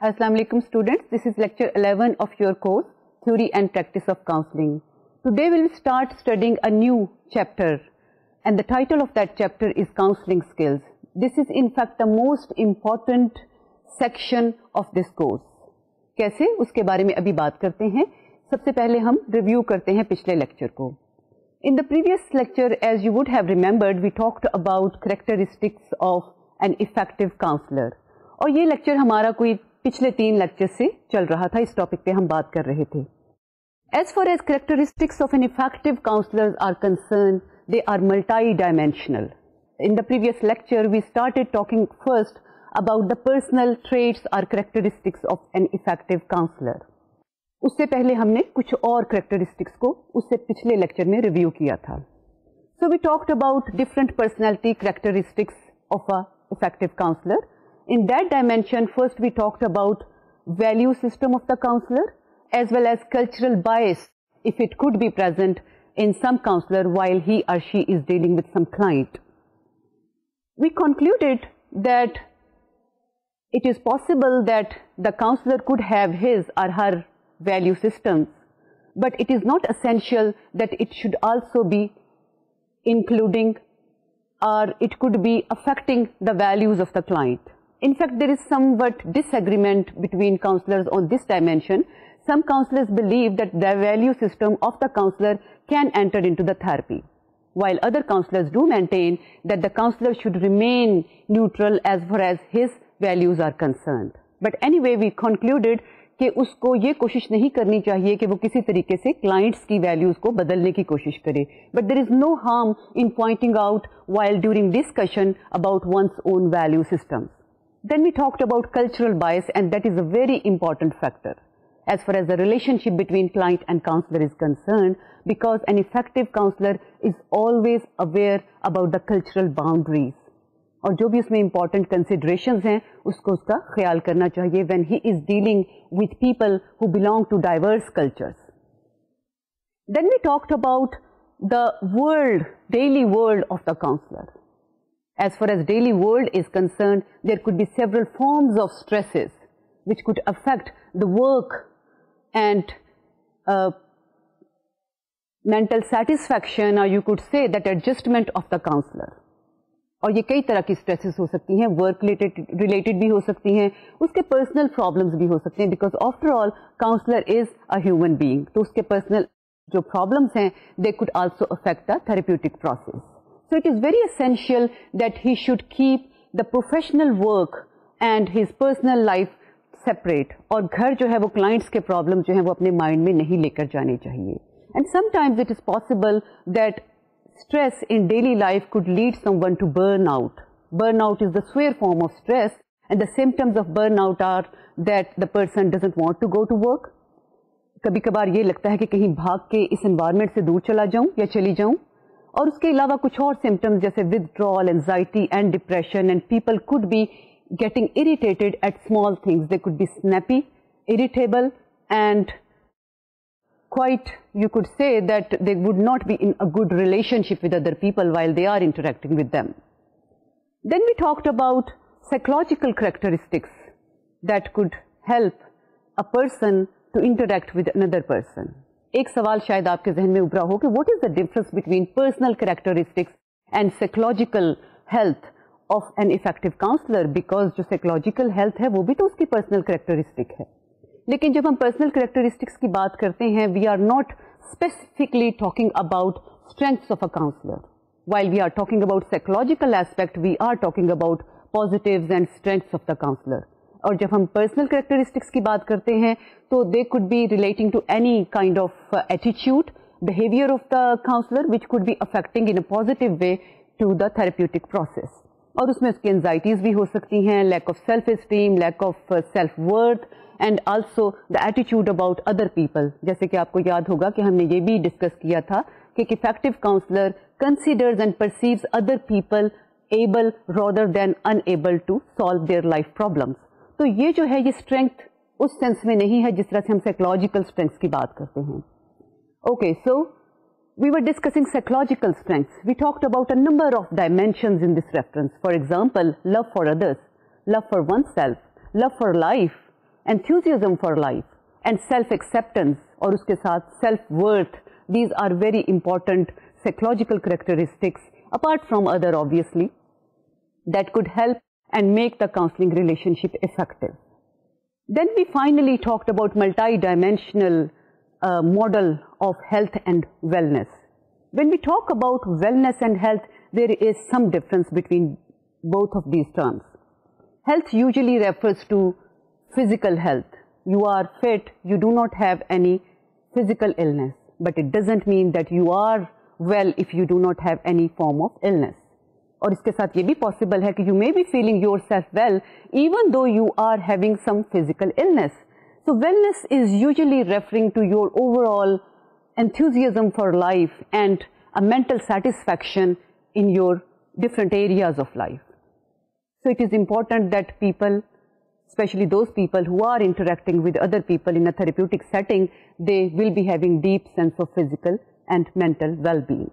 Assalamu alaikum students, this is lecture 11 of your course Theory and Practice of Counseling. Today we will start studying a new chapter and the title of that chapter is Counseling Skills. This is in fact the most important section of this course. कैसे उसके बारे में अभी बात करते हैं. सबसे पहले हम रिव्यू करते हैं पिछले लेक्चर को. In the previous lecture, as you would have remembered, we talked about characteristics of an effective counselor. और ये लेक्चर हमारा कोई पिछले 3 लेक्चर से चल रहा था, इस टॉपिक पे हम बात कर रहे थे. As far as characteristics of an effective counselor are concerned, they are multi-dimensional. In the previous lecture, we started talking first about the personal traits or characteristics of an effective counselor. उससे पहले हमने कुछ और characteristics को उससे पिछले lecture में review किया था. So we talked about different personality characteristics of a effective counselor. In that dimension, first we talked about value system of the counselor as well as cultural bias if it could be present in some counselor while he or she is dealing with some client. We concluded that it is possible that the counselor could have his or her value systems, but it is not essential that it should also be including or it could be affecting the values of the client. In fact, there is somewhat disagreement between counselors on this dimension. Some counselors believe that the value system of the counselor can enter into the therapy, while other counselors do maintain that the counselor should remain neutral as far as his values are concerned. But anyway, we concluded कि उसको ये कोशिश नहीं करनी चाहिए कि वो किसी तरीके से क्लाइंट्स की वैल्यूज को बदलने की कोशिश करे. But there is no harm in pointing out while during discussion about one's own value systems. Then we talked about cultural bias, and that is a very important factor as far as the relationship between client and counselor is concerned, because an effective counselor is always aware about the cultural boundaries. और जो भी उसमें important considerations हैं उसको उसका ख्याल करना चाहिए when he is dealing with people who belong to diverse cultures. Then we talked about the daily world of the counselor. As far as daily world is concerned, there could be several forms of stresses which could affect the work and mental satisfaction, or you could say that adjustment of the counselor. और ये कई तरह की stresses हो सकती हैं, work related भी हो सकती हैं, उसके पर्सनल प्रॉब्लम्स भी हो सकते हैं, because after all counsellor is a human being. तो उसके पर्सनल जो प्रॉब्लम्स हैं they could also affect the therapeutic process. So it is very essential that he should keep the professional work and his personal life separate. और घर जो है वो clients के प्रॉब्लम जो है वो अपने माइंड में नहीं लेकर जाने चाहिए. And sometimes it is possible that stress in daily life could lead someone to burnout. Burnout is the severe form of stress, and the symptoms of burnout are that the person doesn't want to go to work. कभी कभार ये लगता है कि कहीं भाग के इस environment से दूर चला जाऊं या चली जाऊं. और उसके अलावा कुछ और symptoms जैसे withdrawal, anxiety and depression, and people could be getting irritated at small things. They could be snappy, irritable, and quite, you could say that they would not be in a good relationship with other people while they are interacting with them. Then we talked about psychological characteristics that could help a person to interact with another person. एक सवाल शायद आपके जहन में उभरा हो कि what is the difference between personal characteristics and psychological health of an effective counselor, because जो psychological health है वो भी तो उसकी personal characteristic है. लेकिन जब हम पर्सनल कैरेक्टरिस्टिक्स की बात करते हैं, we are not specifically talking about strengths of a counsellor. While we are talking about psychological aspect, we are talking about positives and strengths of the counsellor. और जब हम पर्सनल कैरेक्टरिस्टिक्स की बात करते हैं तो they could be relating to any kind of attitude, behaviour of the counsellor which could be affecting in a positive way to the therapeutic process. और उसमें उसकी एंजाइटीज भी हो सकती हैं, lack of self esteem, lack of self worth, and also the attitude about other people. जैसे कि आपको याद होगा कि हमने ये भी डिस्कस किया था कि एक effective counselor considers and perceives other people able rather than unable to solve their life problems. तो ये जो है ये strength उस सेंस में नहीं है जिस तरह से हम psychological strengths की बात करते हैं. Okay, so we were discussing psychological strengths. We talked about a number of dimensions in this reference. For example, love for others, love for oneself, love for life, enthusiasm for life and self-acceptance और उसके साथ self-worth, these are very important psychological characteristics apart from other obviously that could help and make the counseling relationship effective. Then we finally talked about multi-dimensional model of health and wellness. When we talk about wellness and health, there is some difference between both of these terms. Health usually refers to physical health. You are fit, you do not have any physical illness, but it doesn't mean that you are well if you do not have any form of illness. और इसके साथ ये भी possible है कि you may be feeling yourself well even though you are having some physical illness. So wellness is usually referring to your overall enthusiasm for life and a mental satisfaction in your different areas of life. So it is important that people, especially those people who are interacting with other people in a therapeutic setting, they will be having deep sense of physical and mental well-being.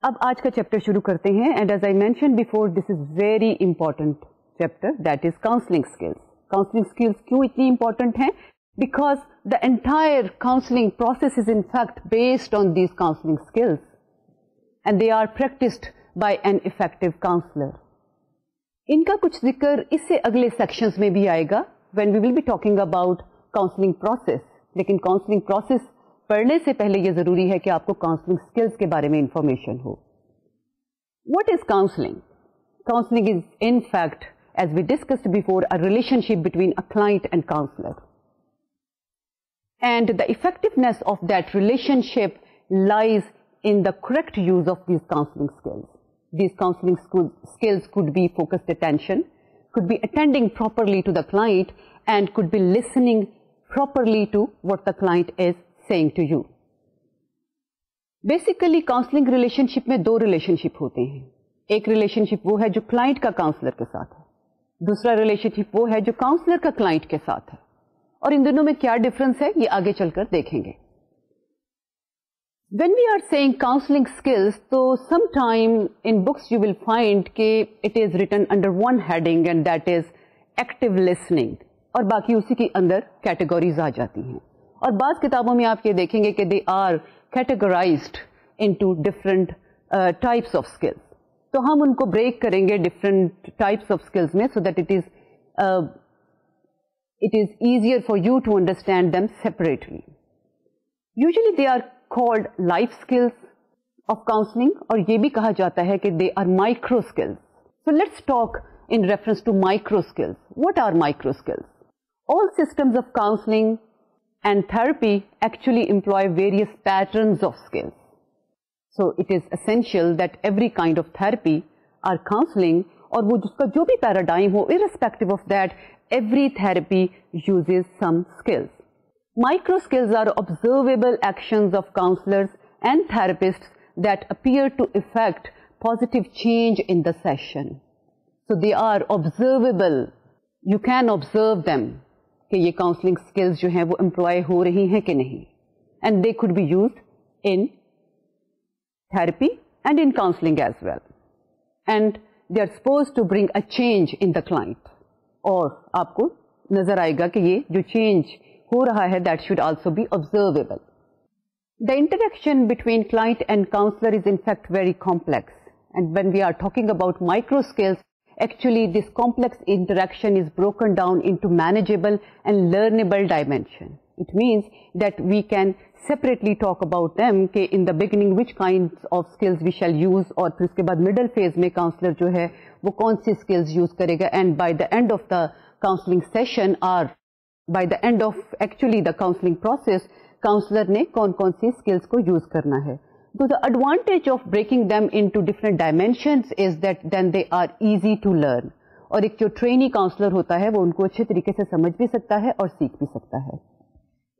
अब आज का chapter शुरू करते हैं and as I mentioned before, this is very important chapter, that is counseling skills. Counseling skills क्यों इतनी important हैं? Because the entire counseling process is in fact based on these counseling skills and they are practiced by an effective counselor. इनका कुछ जिक्र इससे अगले sections में भी आएगा when we will be talking about counseling process. लेकिन counseling process पढ़ने से पहले ये जरूरी है कि आपको काउंसलिंग स्किल्स के बारे में इंफॉर्मेशन हो. What is counseling? Counseling is in fact, as we discussed before, a relationship between a client and counselor. And the effectiveness of that relationship lies in the correct use of these counseling skills. These counseling skills could be focused attention, could be attending properly to the client, and could be listening properly to what the client is saying to you. Basically, counseling relationship में दो relationship होते हैं. एक relationship वो है जो client का counselor के साथ है. दूसरा relationship वो है जो counselor का client के साथ है. और इन दोनों में क्या difference है, ये आगे चलकर देखेंगे. When we are saying counseling skills, तो sometime in books you will find कि it is written under one heading and that is active listening. और बाकी उसी के अंदर categories आ जाती हैं. और बाज़ किताबों में आप ये देखेंगे कि they are categorized into different types of skills. तो हम उनको break करेंगे different types of skills में so that it is easier for you to understand them separately. Usually they are called life skills of counseling और ये भी कहा जाता है कि they are micro skills. So let's talk in reference to micro skills. What are micro skills? All systems of counseling and therapy actually employ various patterns of skills. So it is essential that every kind of therapy or counseling और वो जिसका जो भी paradigm हो, irrespective of that, every therapy uses some skills. Micro skills are observable actions of counselors and therapists that appear to effect positive change in the session. So they are observable. You can observe them. कि ये counselling skills जो हैं वो employ हो रही हैं कि नहीं. And they could be used in therapy and in counselling as well. And they are supposed to bring a change in the client. और आपको नजर आएगा कि ये जो चेंज हो रहा है that should also be observable. The interaction between client and counsellor is in fact very complex. And when we are talking about micro skills, actually this complex interaction is broken down into manageable and learnable dimension. It means that we can separately talk about them कि in the beginning which kinds of skills we shall use और फिर उसके बाद middle phase में counselor जो है वो कौन सी skills use करेगा and by the end of the counseling session or by the end of actually the counseling process counselor ने कौन कौन सी skills को use करना है. So the advantage of breaking them into different dimensions is that then they are easy to learn. और एक जो trainee counsellor होता है वो उनको अच्छे तरीके से समझ भी सकता है और सीख भी सकता है.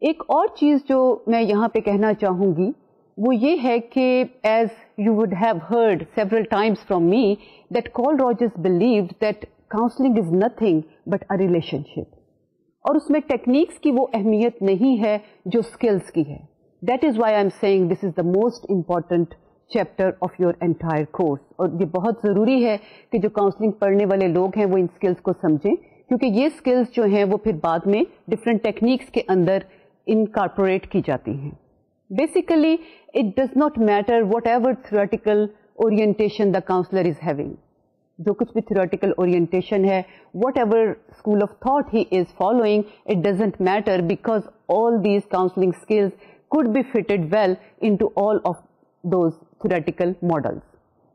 एक और चीज़ जो मैं यहाँ पे कहना चाहूँगी वो ये है कि as you would have heard several times from me that Carl Rogers believed that counseling is nothing but a relationship. और उसमें टेक्निक्स की वो अहमियत नहीं है जो स्किल्स की है. That is why I am saying this is the most important chapter of your entire course. और ये बहुत ज़रूरी है कि जो काउंसलिंग पढ़ने वाले लोग हैं वो इन स्किल्स को समझें क्योंकि ये स्किल्स जो हैं वो फिर बाद में डिफरेंट टेक्निक्स के अंदर इनकॉर्पोरेट की जाती हैं. Basically it does not matter whatever theoretical orientation the counsellor is having. जो कुछ भी थ्योरेटिकल ओरिएंटेशन है, whatever school of thought he is following, it doesn't matter because all these counselling skills could be fitted well into all of those theoretical models.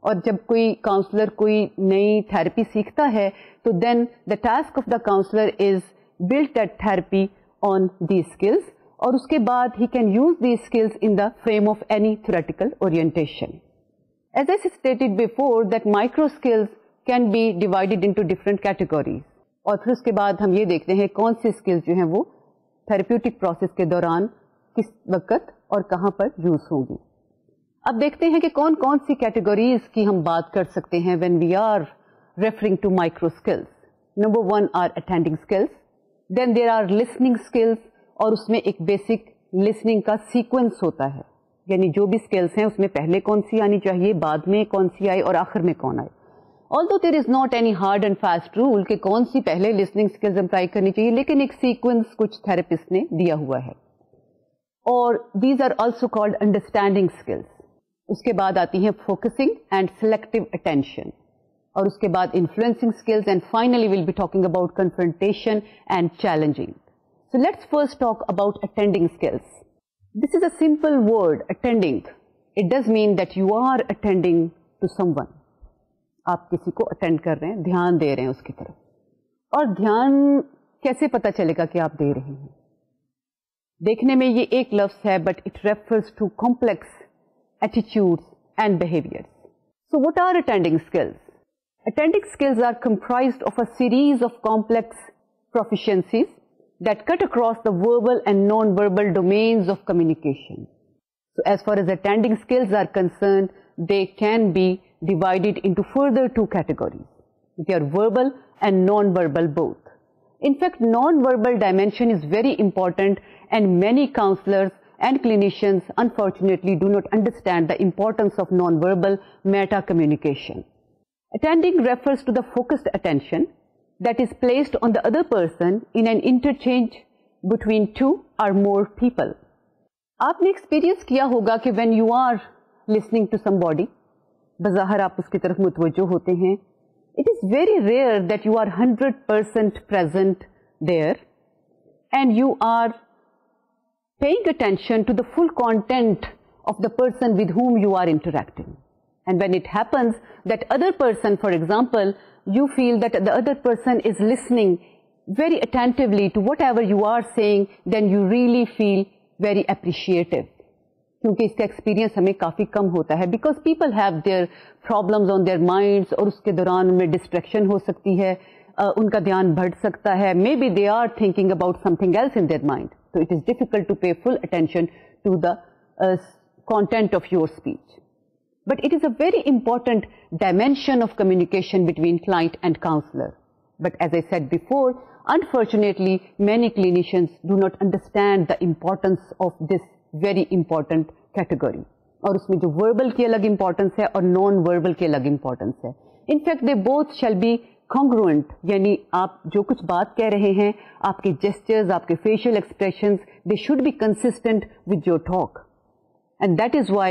और जब कोई counsellor कोई नई therapy सीखता है तो then the task of the counselor is build that therapy on these skills, और उसके बाद he can use these skills in the frame of any theoretical orientation. As I stated before that micro skills can be divided into different categories, और फिर उसके बाद हम ये देखते हैं कौन सी स्किल्स जो हैं वो थेरेप्यूटिक प्रोसेस के दौरान किस वक्त और कहां पर यूज होंगी. अब देखते हैं कि कौन कौन सी कैटेगरीज की हम बात कर सकते हैं when we are referring to micro skills. Number 1 are attending skills, then there are listening skills, और उसमें एक बेसिक लिसनिंग का सीक्वेंस होता है, यानी जो भी स्किल्स हैं उसमें पहले कौन सी आनी चाहिए, बाद में कौन सी आए और आखिर में कौन आए. Although there is not any hard and fast rule कि कौन सी पहले लिसनिंग स्किल्स अप्लाई करनी चाहिए, लेकिन एक सीक्वेंस कुछ थेरेपिस्ट ने दिया हुआ है. और these are also called understanding skills. उसके बाद आती हैं फोकसिंग एंड सिलेक्टिव अटेंशन, और उसके बाद influencing skills, and finally will be talking about confrontation and challenging. So let's first talk about attending skills. This is a simple word, attending. It does mean that you are attending to someone. आप किसी को attend कर रहे हैं, ध्यान दे रहे हैं उसकी तरफ. और ध्यान कैसे पता चलेगा कि आप दे रहे हैं? देखने में ये एक लफ्ज है, but it refers to complex attitudes and behaviours. So what are attending skills? Attending skills are comprised of a series of complex proficiencies that cut across the verbal and non verbal domains of communication. So as far as attending skills are concerned, they can be divided into further two categories. They are verbal and non-verbal both. In fact, non-verbal dimension is very important, and many counselors and clinicians unfortunately do not understand the importance of non-verbal meta-communication. Attending refers to the focused attention that is placed on the other person in an interchange between two or more people. आपने experience किया होगा कि when you are listening to somebody, बज़ाहिर आप उसकी तरफ मुतवज्जो होते हैं. It is very rare that you are 100% present there and you are paying attention to the full content of the person with whom you are interacting. And when it happens that other person, for example, you feel that the other person is listening very attentively to whatever you are saying, then you really feel very appreciative. क्योंकि इसका experience हमें काफ़ी कम होता है, because people have their problems on their minds, और उसके दौरान उनमें डिस्ट्रैक्शन हो सकती है, उनका ध्यान भट सकता है, maybe they are thinking about something else in their mind. तो it is difficult to pay full attention to the content of your speech. But it is a very important dimension of communication between client and counselor. But as I said before, unfortunately, many clinicians do not understand the importance of this very important category. और उसमें जो verbal की अलग importance है और non-verbal की अलग importance है. In fact, they both shall be congruent, यानी आप जो कुछ बात कह रहे हैं, आपके gestures, आपके facial expressions, they should be consistent with your talk. And that is why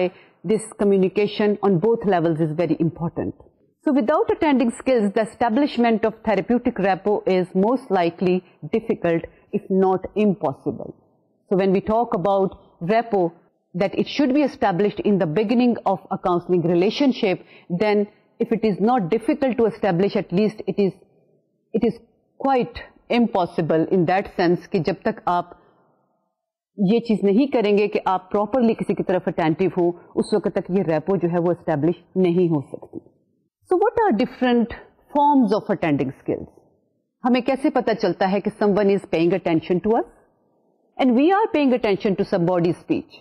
this communication on both levels is very important. So without attending skills, the establishment of therapeutic rapport is most likely difficult, if not impossible. So when we talk about rapport, that it should be established in the beginning of a counseling relationship, then if it is not difficult to establish, at least it is quite impossible in that sense कि जब तक आप ये चीज़ नहीं करेंगे कि आप properly किसी की तरफ अटेंटिव हो, उस वक्त तक ये रैपो जो है वो एस्टेब्लिश नहीं हो सकती. So what are different forms of attending skills? हमें कैसे पता चलता है कि someone is paying attention to us and we are paying attention to somebody's speech?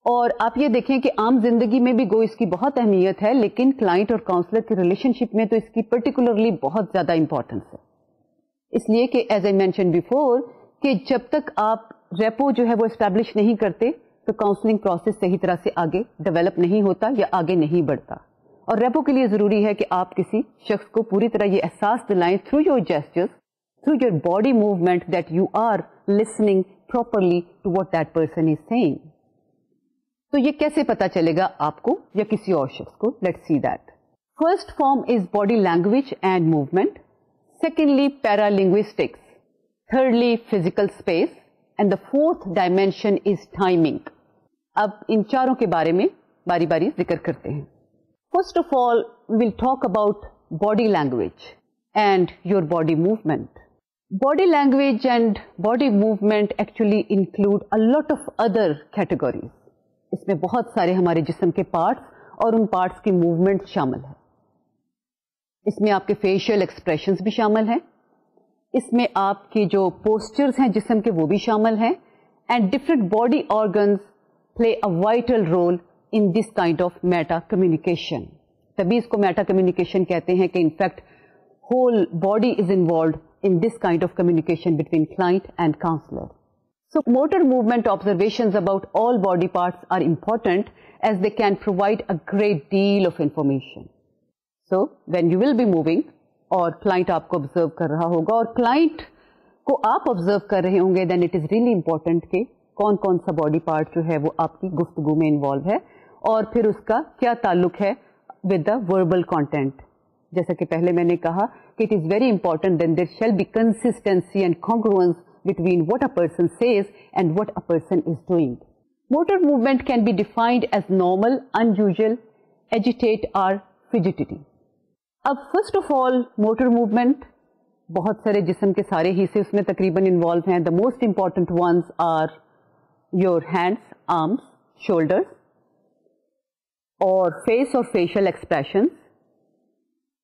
और आप ये देखें कि आम जिंदगी में भी गो इसकी बहुत अहमियत है, लेकिन क्लाइंट और काउंसलर के रिलेशनशिप में तो इसकी पर्टिकुलरली बहुत ज़्यादा इंपॉर्टेंस है. इसलिए कि एज आई मेंशन बिफोर कि जब तक आप रेपो जो है वो एस्टैब्लिश नहीं करते तो काउंसलिंग प्रोसेस सही तरह से आगे डेवलप नहीं होता या आगे नहीं बढ़ता. और रेपो के लिए ज़रूरी है कि आप किसी शख्स को पूरी तरह ये एहसास दिलाएं through your gestures, through your body movement that you are listening properly to what that person is saying. तो ये कैसे पता चलेगा आपको या किसी और शख्स को? Let's see that. First form is body language and movement. Secondly paralinguistics. thirdly physical space, and the fourth dimension is timing. अब इन चारों के बारे में बारी बारी जिक्र करते हैं. First of all, we will talk about body language and your body movement. Body language and body movement actually include a lot of other categories. इसमें बहुत सारे हमारे जिस्म के पार्ट्स और उन पार्ट्स की मूवमेंट शामिल है. इसमें आपके फेशियल एक्सप्रेशंस भी शामिल हैं, इसमें आपके जो पोस्चर्स हैं जिस्म के वो भी शामिल हैं, and different body organs play a vital role in this kind of meta communication. तभी इसको मेटा कम्युनिकेशन कहते हैं कि in fact whole body is involved in this kind of communication between client and counselor. So motor movement observations about all body parts are important as they can provide a great deal of information. So when you will be moving और client आपको observe कर रहा होगा और client को आप observe कर रहे होंगे, then it is really important कि कौन कौन सा body part जो है वो आपकी गुफ्तगू में involve है और फिर उसका क्या ताल्लुक है with the verbal content. जैसा कि पहले मैंने कहा कि it is very important that there shall be consistency and congruence between what a person says and what a person is doing. Motor movement can be defined as normal, unusual, agitate or fidgety. अब first of all motor movement बहुत सारे जिस्म के सारे हिस्से उसमें तकरीबन involved हैं. The most important ones are your hands, arms, shoulders और face और facial expressions.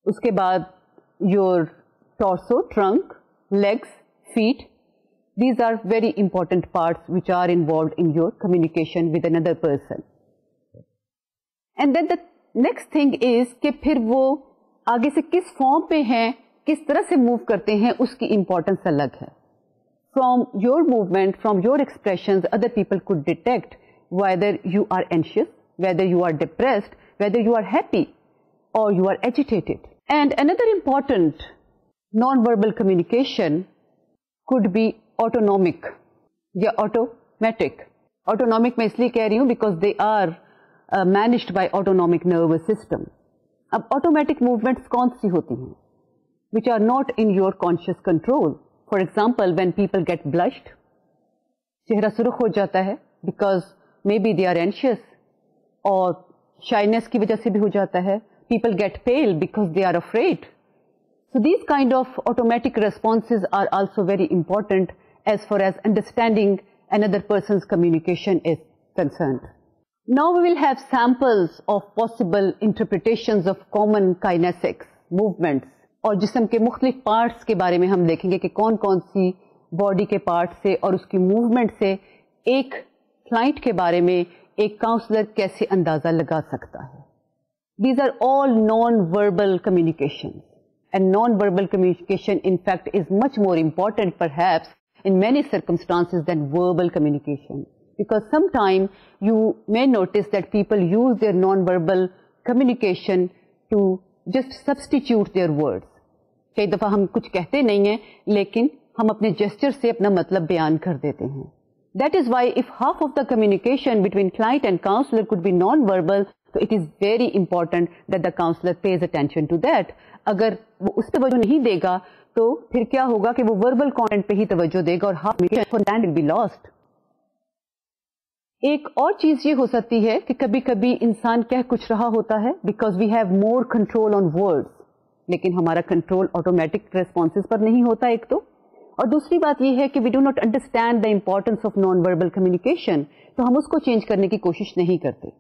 उसके बाद your torso, trunk, legs, feet. These are very important parts which are involved in your communication with another person. And then the next thing is कि फिर वो आगे से किस फॉर्म पे हैं, किस तरह से मूव करते हैं, उसकी इम्पोर्टेंस अलग है. From your movement, from your expressions, other people could detect whether you are anxious, whether you are depressed, whether you are happy or you are agitated. And another important non-verbal communication could be autonomic या automatic. Autonomic मैं इसलिए कह रही हूँ because they are managed by autonomic nervous system. अब automatic movements कौन सी होती हैं? Which are not in your conscious control. For example, when people get blushed, चेहरा सुर्ख हो जाता है because maybe they are anxious और shyness की वजह से भी हो जाता है. People get pale because they are afraid. So these kind of automatic responses are also very important as far as understanding another person's communication is concerned. Now we will have samples of possible interpretations of common kinesics, movements, और जिस्म के मुख्तलिफ parts के बारे में हम देखेंगे कि कौन कौन सी बॉडी के पार्ट से और उसकी मूवमेंट से एक क्लाइंट के बारे में एक काउंसलर कैसे अंदाज़ा लगा सकता है. These are all non-verbal communications, and non-verbal communication in fact is much more important perhaps in many circumstances than verbal communication, because sometimes you may notice that people use their non-verbal communication to just substitute their words. कई दफ़ा हम कुछ कहते नहीं हैं लेकिन हम अपने जेस्चर से अपना मतलब बयान कर देते हैं. That is why if half of the communication between client and counselor could be non-verbal, so it is very important that the counselor pays attention to that. अगर वो उस पर तवज्जो नहीं देगा तो फिर क्या होगा कि वो वर्बल कंटेंट पे ही तवज्जो देगा और half communication will be lost. एक और चीज ये हो सकती है कि कभी कभी इंसान कह कुछ रहा होता है because we have more control on words, लेकिन हमारा कंट्रोल ऑटोमेटिक रेस्पॉन्सेज पर नहीं होता एक तो, और दूसरी बात यह है कि we do not understand the importance of non verbal communication, तो हम उसको चेंज करने की कोशिश नहीं करते.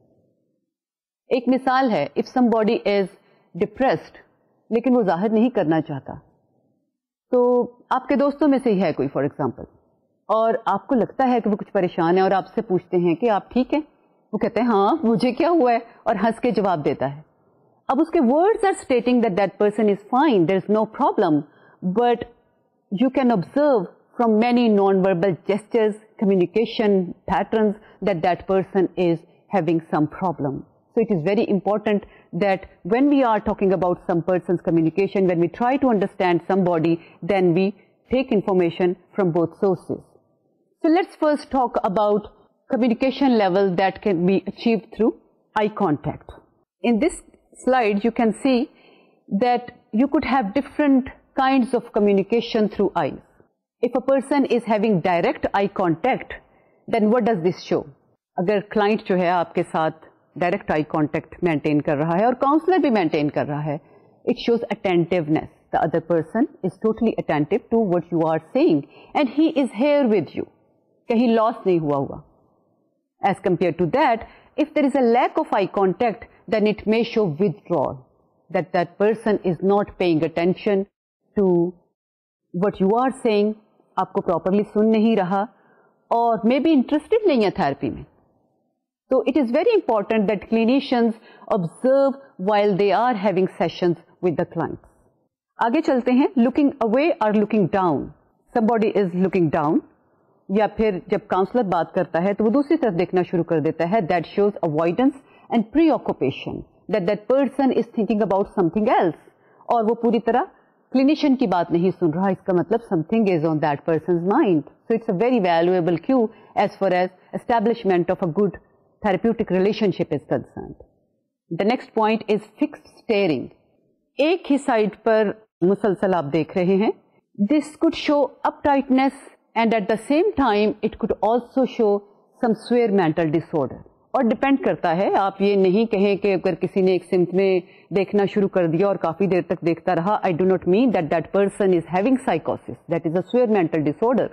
एक मिसाल है, इफ समबॉडी इज डिप्रेस्ड लेकिन वो जाहिर नहीं करना चाहता, तो आपके दोस्तों में से ही है कोई फॉर एग्जाम्पल, और आपको लगता है कि वो कुछ परेशान है और आपसे पूछते हैं कि आप ठीक हैं, वो कहते हैं हाँ मुझे क्या हुआ है, और हंस के जवाब देता है. अब उसके words are stating that that person is fine, there is no problem, but you can observe from many non-verbal gestures, communication patterns that that person is having some problem. So it is very important that when we are talking about some person's communication, when we try to understand somebody, then we take information from both sources. So let's first talk about communication level that can be achieved through eye contact. In this slide, you can see that you could have different kinds of communication through eyes. If a person is having direct eye contact, then what does this show? अगर client जो है आपके साथ direct eye contact maintain कर रहा है और counsellor भी मेंटेन कर रहा है, it shows attentiveness. The other person is totally attentive to what you are saying and he is here with you. कहीं लॉस नहीं हुआ. As compare to that, if there is a lack of eye contact, then it may show withdrawal, that person is not paying attention to what you are saying, आपको properly सुन नहीं रहा और may be interested नहीं है therapy में. So it is very important that clinicians observe while they are having sessions with the clients. आगे चलते हैं. Looking away or looking down. Somebody is looking down, या फिर जब काउंसलर बात करता है तो वो दूसरी तरफ देखना शुरू कर देता है. That shows avoidance and preoccupation, that person is thinking about something else, और वो पूरी तरह क्लिनिशियन की बात नहीं सुन रहा. इसका मतलब something is on that person's mind. So it's a very valuable cue as far as establishment of a good therapeutic relationship is concerned. The next point is fixed staring. एक ही साइड पर मुसलसल आप देख रहे हैं. This could show uptightness and at the same time it could also show some severe mental disorder. और depend करता है, आप ये नहीं कहें कि अगर किसी ने एक सिम्प्टम में देखना शुरू कर दिया और काफी देर तक देखता रहा, I do not mean that person is having साइकोसिस, that is a severe mental disorder.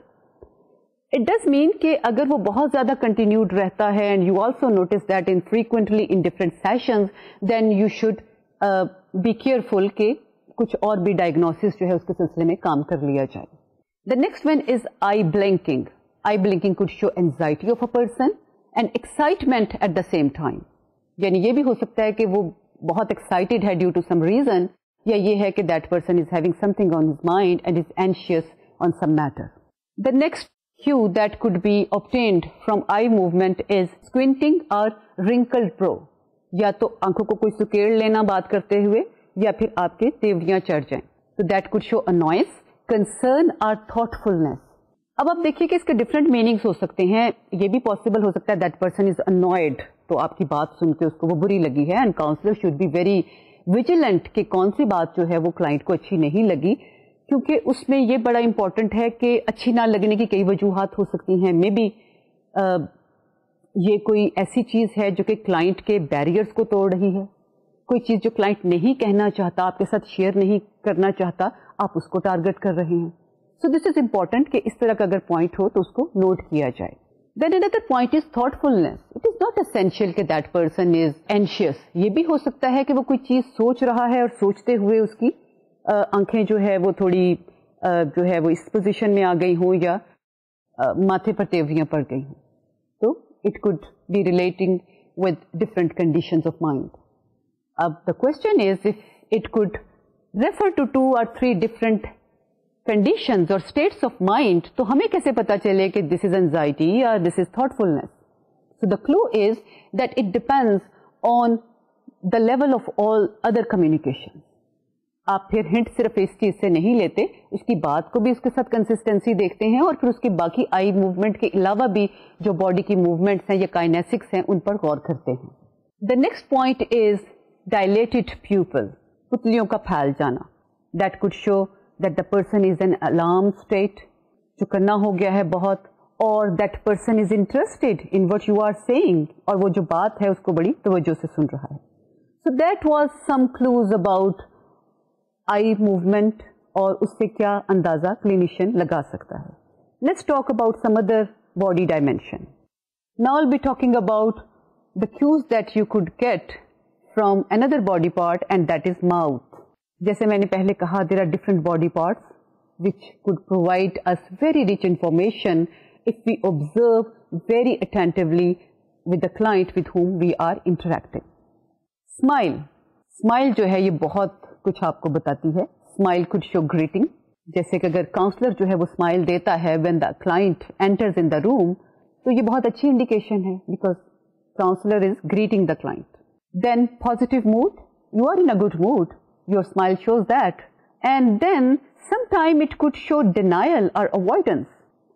It does mean कि अगर वो बहुत ज्यादा कंटिन्यूड रहता है and you also notice that in frequently in different sessions, then you should be careful कि कुछ और भी डायग्नोसिस जो है उसके सिलसिले में काम कर लिया जाए. The next one is I blinking. I blinking could show anxiety of a person and excitement at the same time. यानी ये भी हो सकता है कि वो बहुत excited है due to some reason, या ये है कि that person is having something on his mind and is anxious on some matter. The next cue that could be obtained from eye movement is squinting or wrinkled brow. या तो आंखों को कोई सुकेड़ लेना बात करते हुए, या फिर आपके तेवड़ियां चढ़ जाएं. So that could show annoyance, concern or thoughtfulness. अब आप देखिए कि इसके डिफरेंट मीनिंग्स हो सकते हैं. ये भी पॉसिबल हो सकता है दैट पर्सन इज अनॉयड, तो आपकी बात सुन के उसको वो बुरी लगी है, and counsellor should be very vigilant कि कौन सी बात जो है वो क्लाइंट को अच्छी नहीं लगी, क्योंकि उसमें ये बड़ा इंपॉर्टेंट है कि अच्छी ना लगने की कई वजूहात हो सकती हैं. मे बी ये कोई ऐसी चीज है जो कि क्लाइंट के बैरियर्स को तोड़ रही है, कोई चीज जो क्लाइंट नहीं कहना चाहता, आपके साथ शेयर नहीं करना चाहता, आप उसको टारगेट कर रहे हैं. So this is important कि इस तरह का अगर पॉइंट हो तो उसको नोट किया जाए. Then another point is thoughtfulness. It is not essential कि that person is anxious. ये भी हो सकता है कि वो कोई चीज सोच रहा है और सोचते हुए उसकी आंखें जो है वो थोड़ी जो है वो इस पोजीशन में आ गई हो, या माथे पर तेवड़ियां पड़ गई हों. तो it could be relating with different conditions of mind. अब the question is if it could refer to 2 or 3 different conditions or states of mind, तो हमें कैसे पता चले कि this is anxiety or this is thoughtfulness? So the clue is that it depends on the level of all other communications. आप फिर hint सिर्फ इस चीज से नहीं लेते, उसकी बात को भी उसके साथ कंसिस्टेंसी देखते हैं और फिर उसकी बाकी आई मूवमेंट के अलावा भी जो बॉडी की मूवमेंट्स हैं या काइनेसिक्स हैं उन पर गौर करते हैं. The next point is dilated pupil, पुतलियों का फैल जाना. That could show that the person is in alarm state, जो करना हो गया है बहुत, और that person is interested in what you are saying, और वो जो बात है उसको बड़ी तवज्जो से सुन रहा है. So that was some clues about eye movement और उससे क्या अंदाजा क्लिनिशियन लगा सकता है. Let's talk about some other body dimension. Now I'll be talking about the cues that you could get from another body part, and that is mouth. जैसे मैंने पहले कहा, there are different body parts which could provide us very rich information if we observe very attentively with the client with whom we are interacting. Smile जो है ये बहुत कुछ आपको बताती है. Smile could show greeting. जैसे कि अगर काउंसलर जो है वो स्माइल देता है when the client enters in the room, तो ये बहुत अच्छी इंडिकेशन है because counselor is greeting the client. Then positive mood. you are in a good mood, your smile shows that. And then sometime it could show denial or avoidance.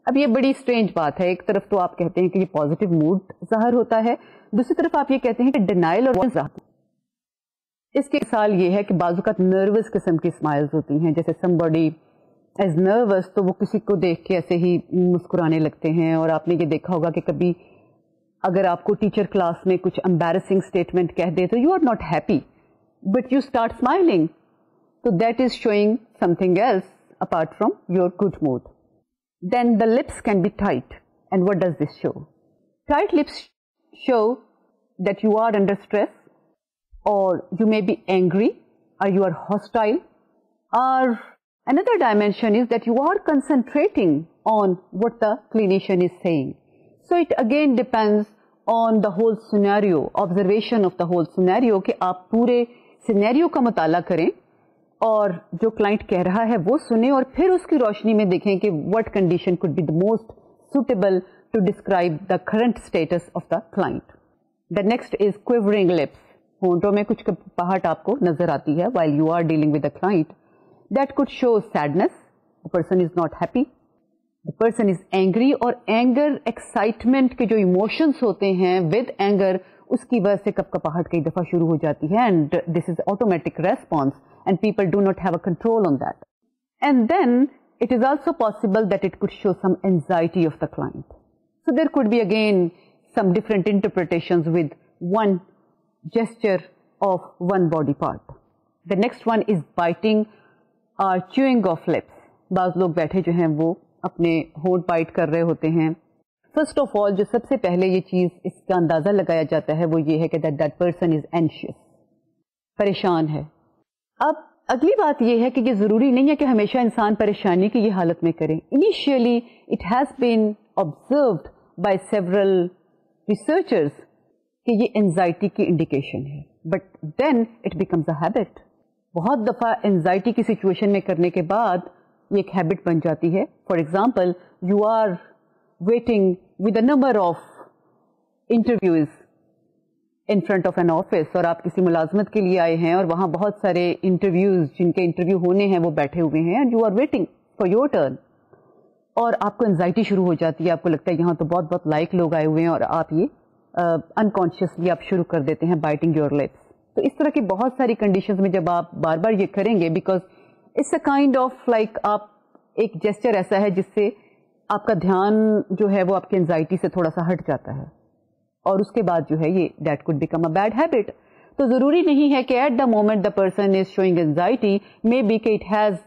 अब ये बड़ी strange बात है, एक तरफ तो आप कहते हैं कि ये पॉजिटिव मूड ज़ाहिर होता है, दूसरी तरफ आप ये कहते हैं कि डिनाइल और अवॉइडेंस। इसकी मिसाल ये है कि बाजू का नर्वस किस्म की स्माइल्स होती हैं, जैसे समबडी एज नर्वस तो वो किसी को देख के ऐसे ही मुस्कुराने लगते हैं। और आपने ये देखा होगा कि कभी अगर आपको टीचर क्लास में कुछ एम्बैरसिंग स्टेटमेंट कह दे तो you are not happy but you start smiling, तो that is showing something else apart from your good mood. Then the lips can be tight. And what does this show? Tight lips show that you are under stress, or you may be angry, or you are hostile, or another dimension is that you are concentrating on what the clinician is saying. So it again depends on the whole scenario, observation of the whole scenario, कि आप पूरे scenario का मुताला करें और जो client कह रहा है वो सुने और फिर उसकी रोशनी में देखें कि what condition could be the most suitable to describe the current status of the client. The next is quivering lips. होंठों में कुछ कपकपाहट आपको नजर आती है while you are dealing with the client. That could show sadness. The person is not happy. The person is angry. और anger, excitement के जो emotions होते हैं with anger, उसकी वजह से कपकपाहट कई दफा शुरू हो जाती है and this is automatic response. And people do not have a control on that. And then it is also possible that it could show some anxiety of the client. So there could be again some different interpretations with one gesture of one body part. The next one is biting or chewing of lips. बाज़ लोग बैठे जो हैं वो अपने होंठ bite कर रहे होते हैं. First of all, जो सबसे पहले ये चीज़ इसका अंदाज़ा लगाया जाता है वो ये है कि that person is anxious, परेशान है. अब अगली बात यह है कि ये जरूरी नहीं है कि हमेशा इंसान परेशानी की ये हालत में करे. Initially it has been observed by several researchers कि ये एंजाइटी की इंडिकेशन है, but then it becomes a habit. बहुत दफा एंजाइटी की सिचुएशन में करने के बाद ये एक हैबिट बन जाती है. For example, you are waiting with a number of interviews in front of an office और आप किसी मुलाजमत के लिए आए हैं और वहाँ बहुत सारे इंटरव्यूज जिनके इंटरव्यू होने हैं वो बैठे हुए हैं and you are waiting for your turn और आपको एंजाइटी शुरू हो जाती है. आपको लगता है यहाँ तो बहुत बहुत लाइक लोग आए हुए हैं और आप ये अनकॉन्शियसली आप शुरू कर देते हैं बाइटिंग योर लिप्स. तो इस तरह की बहुत सारी कंडीशंस में जब आप बार बार ये करेंगे, because it's a kind of like आप एक जेस्चर ऐसा है जिससे आपका ध्यान जो है वो आपकी एंजाइटी से थोड़ा सा हट जाता है और उसके बाद जो है ये that could become a bad habit. तो जरूरी नहीं है कि at the moment the person is showing anxiety, may be कि it has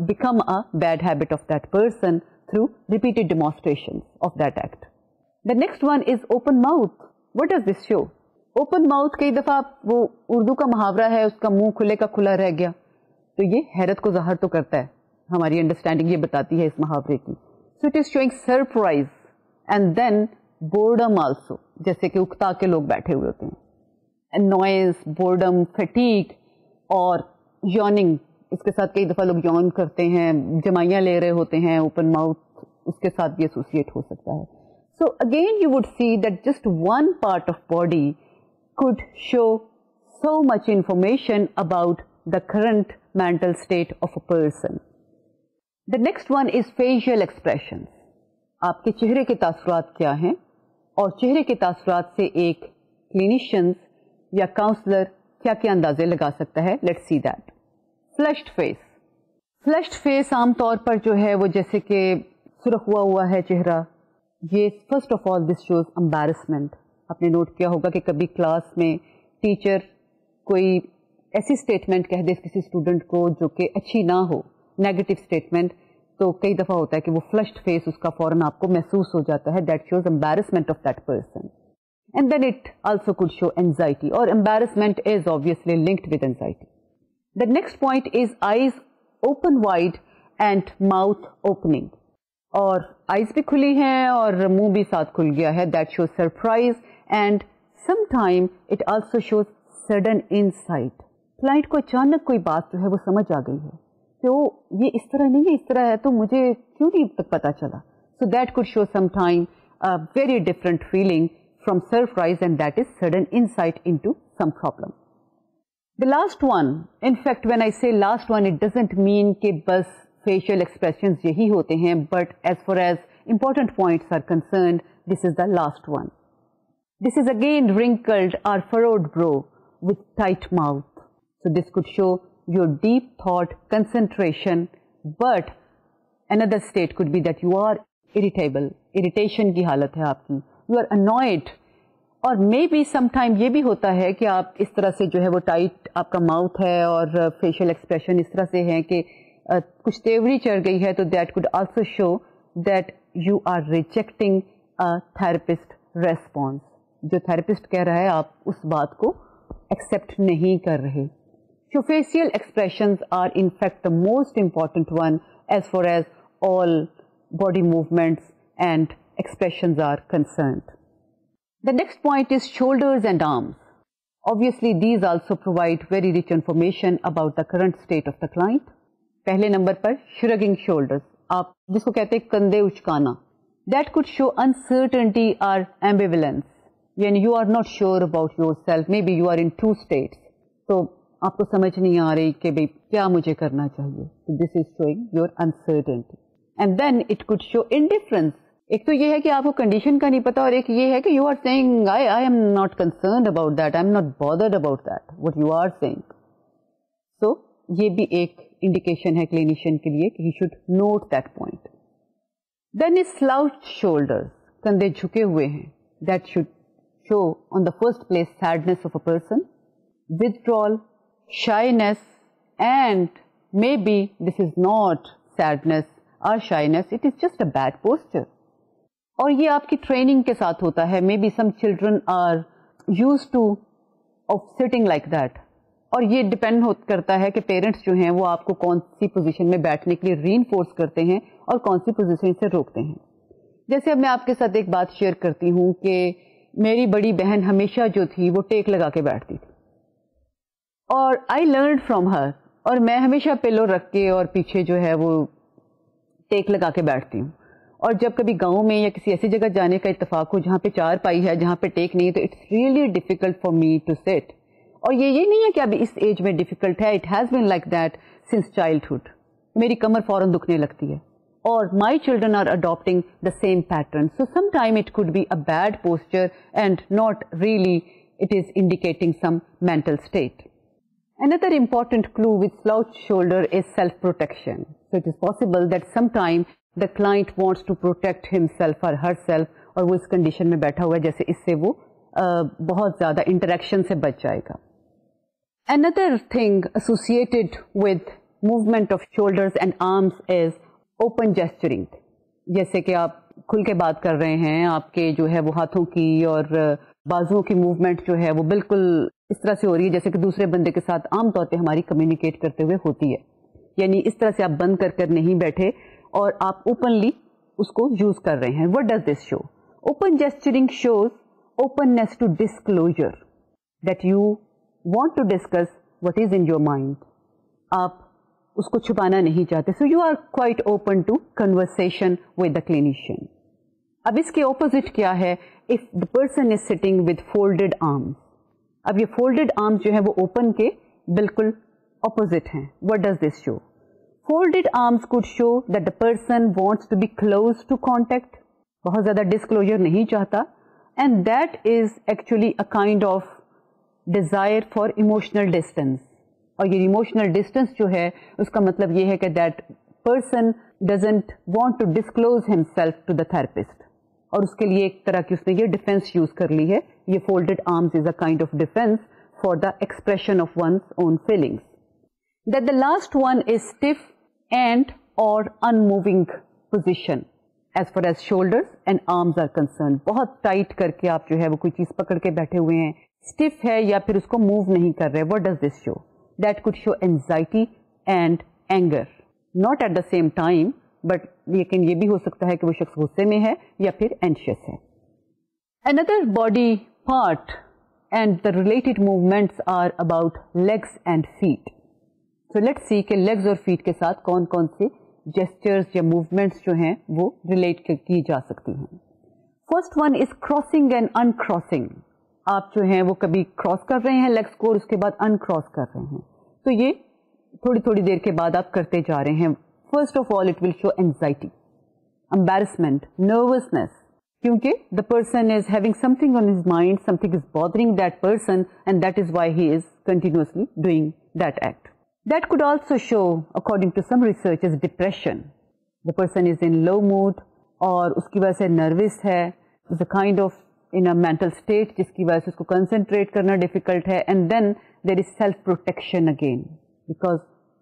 become a bad habit of that person through repeated demonstration of that act. The next one is open mouth. What does this show? Open mouth कई दफा वो उर्दू का मुहावरा है, उसका मुंह खुले का खुला रह गया, तो ये हैरत को जाहिर तो करता है. हमारी अंडरस्टैंडिंग ये बताती है इस मुहावरे की. So it is showing surprise and then boredom also, जैसे कि उकता के लोग बैठे हुए होते हैं. नॉइज, बोर्डम, फटीग और यॉनिंग, इसके साथ कई दफा लोग यॉन करते हैं, जमाइयां ले रहे होते हैं. ओपन माउथ उसके साथ भी एसोसिएट हो सकता है. So again you would see that just one part of body could show so much information about the current mental state of a person. The next one is facial expressions. आपके चेहरे के तासुरात क्या हैं और चेहरे के तासुरात से एक क्लिनिशियंस या काउंसलर क्या क्या अंदाजे लगा सकता है. Let's see that. Flushed face. Flushed face आमतौर पर जो है वो जैसे कि सुर्ख हुआ है चेहरा. ये first of all this shows embarrassment. आपने नोट किया होगा कि कभी क्लास में टीचर कोई ऐसी स्टेटमेंट कह दे किसी स्टूडेंट को जो कि अच्छी ना हो, नेगेटिव स्टेटमेंट, तो कई दफा होता है कि वो फ्लश्ड फेस उसका फौरन आपको महसूस हो जाता है. That shows embarrassment of that person. And then it also could show anxiety, और embarrassment is obviously linked with anxiety. The next point is eyes open wide and mouth opening. और eyes भी खुली हैं और मुंह भी साथ खुल गया है. That shows surprise and sometime it also shows sudden insight. Client को अचानक कोई बात जो है वो समझ आ गई है कि वो ये इस तरह नहीं है, इस तरह है, तो मुझे क्यों नहीं तक पता चला. So that could show sometime a very different feeling from surprise and that is sudden insight into some problem. The last one, in fact when I say last one, it doesn't mean कि बस facial expressions यही होते हैं, but as far as important points are concerned, this is the last one. This is again wrinkled or furrowed brow with tight mouth. So this could show your deep thought concentration, but another state could be that you are irritable. Irritation की हालत है आपकी. You are annoyed. और may B sometime ये भी होता है कि आप इस तरह से जो है वो टाइट आपका माउथ है और फेशियल एक्सप्रेशन इस तरह से है कि कुछ तेवरी चढ़ गई है, तो that could also show that you are rejecting a therapist response. जो थेरेपिस्ट कह रहा है आप उस बात को एक्सेप्ट नहीं कर रहे. So facial expressions are in fact the most important one as far as all body movements and expressions are concerned. The next point is shoulders and arms. Obviously these also provide very rich information about the current state of the client. पहले number पर shrugging shoulders, आप जिसको कहते हैं कंधे उचकाना, that could show uncertainty or ambivalence. यानी you are not sure about yourself, maybe you are in two states. तो आपको समझ नहीं आ रही कि भाई क्या मुझे करना चाहिए. So this is showing your uncertainty. And then it could show indifference. एक तो ये है कि आपको कंडीशन का नहीं पता, और एक ये है कि you are saying I am not concerned about that, I am not bothered about that what you are saying. So ये भी एक इंडिकेशन है क्लिनिशियन के लिए कि he should note that point. Then is slouched shoulders, कंधे झुके हुए हैं. That should show on the first place sadness of a person, withdrawal, shyness, and may be this is not sadness और shyness, it is just a bad posture. और ये आपकी training के साथ होता है. Maybe some children are used to of sitting like that, और ये डिपेंड करता है कि पेरेंट्स जो हैं वो आपको कौन सी पोजीशन में बैठने के लिए रीइंफोर्स करते हैं और कौन सी पोजीशन से रोकते हैं. जैसे अब मैं आपके साथ एक बात शेयर करती हूँ कि मेरी बड़ी बहन हमेशा जो थी वो टेक लगा के बैठती थी, और आई लर्न फ्रॉम हर, और मैं हमेशा पिलो रख के और पीछे जो है वो टेक लगा के बैठती हूँ. और जब कभी गांव में या किसी ऐसी जगह जाने का इत्तेफाक हो जहाँ पे चार पाई है, जहाँ पे टेक नहीं है, तो it's really difficult for me to sit. और ये नहीं है कि अभी इस एज में डिफिकल्ट है, it has been like that since childhood. मेरी कमर फौरन दुखने लगती है, और my children are adopting the same pattern. So some time it could be a bad posture and not really it is indicating some mental state. Another important clue with slouched shoulder is self-protection. So it is possible that sometime the client wants to protect himself or herself, और वो इस condition में बैठा हुआ है जैसे इससे वो बहुत ज़्यादा interaction से बच जाएगा. Another thing associated with movement of shoulders and arms is open gesturing. जैसे कि आप खुल के बात कर रहे हैं, आपके जो है वो हाथों की और बाजुओं की मूवमेंट जो है वो बिल्कुल इस तरह से हो रही है जैसे कि दूसरे बंदे के साथ आमतौर पे हमारी कम्युनिकेट करते हुए होती है. यानी इस तरह से आप बंद कर नहीं बैठे और आप ओपनली उसको यूज कर रहे हैं. What does this show? Open gesturing shows openness to disclosure, that you want to discuss what is in your mind. आप उसको छुपाना नहीं चाहते. So you are quite open to conversation with the clinician. अब इसके ऑपोजिट क्या है? If the person is sitting with folded arms. अब ये फोल्डेड आर्म्स जो है वो ओपन के बिल्कुल ऑपोजिट हैं. What does this show? Folded arms could show that the person wants to be close to contact, बहुत ज्यादा डिस्क्लोजर नहीं चाहता, and that is actually a kind of desire for emotional distance. और ये emotional distance जो है उसका मतलब ये है कि that person doesn't want to disclose himself to the therapist, और उसके लिए एक तरह की उसने ये डिफेंस यूज कर ली है. ये folded arms is a kind of defence for the expression of one's own feelings. That the last one is stiff and or unmoving position as far as shoulders and arms are concern. बहुत tight करके आप जो है वो कोई चीज पकड़ के बैठे हुए हैं, स्टिफ है या फिर उसको मूव नहीं कर रहे. What does this show? That could show anxiety and anger, not at the same time, but लेकिन ये भी हो सकता है कि वो शख्स गुस्से में है या फिर एंशियस है. Another body part and the related movements are about legs and feet. So let's see कि legs और feet के साथ कौन कौन से gestures या movements जो हैं वो relate की जा सकती हैं. First one is crossing and uncrossing. आप जो हैं वो कभी क्रॉस कर रहे हैं लेग्स को और उसके बाद अनक्रॉस कर रहे हैं, तो ये थोड़ी थोड़ी देर के बाद आप करते जा रहे हैं. First of all it will show anxiety, embarrassment, nervousness, क्योंकि the person is having something on his mind, something is bothering that person and that is why he is continuously doing that act. That could also show according to some researchers depression. The person is in low mood और उसकी वजह से nervous है, is a kind of in a mental state जिसकी वजह से उसको concentrate करना डिफिकल्ट है. And then there is self protection again, because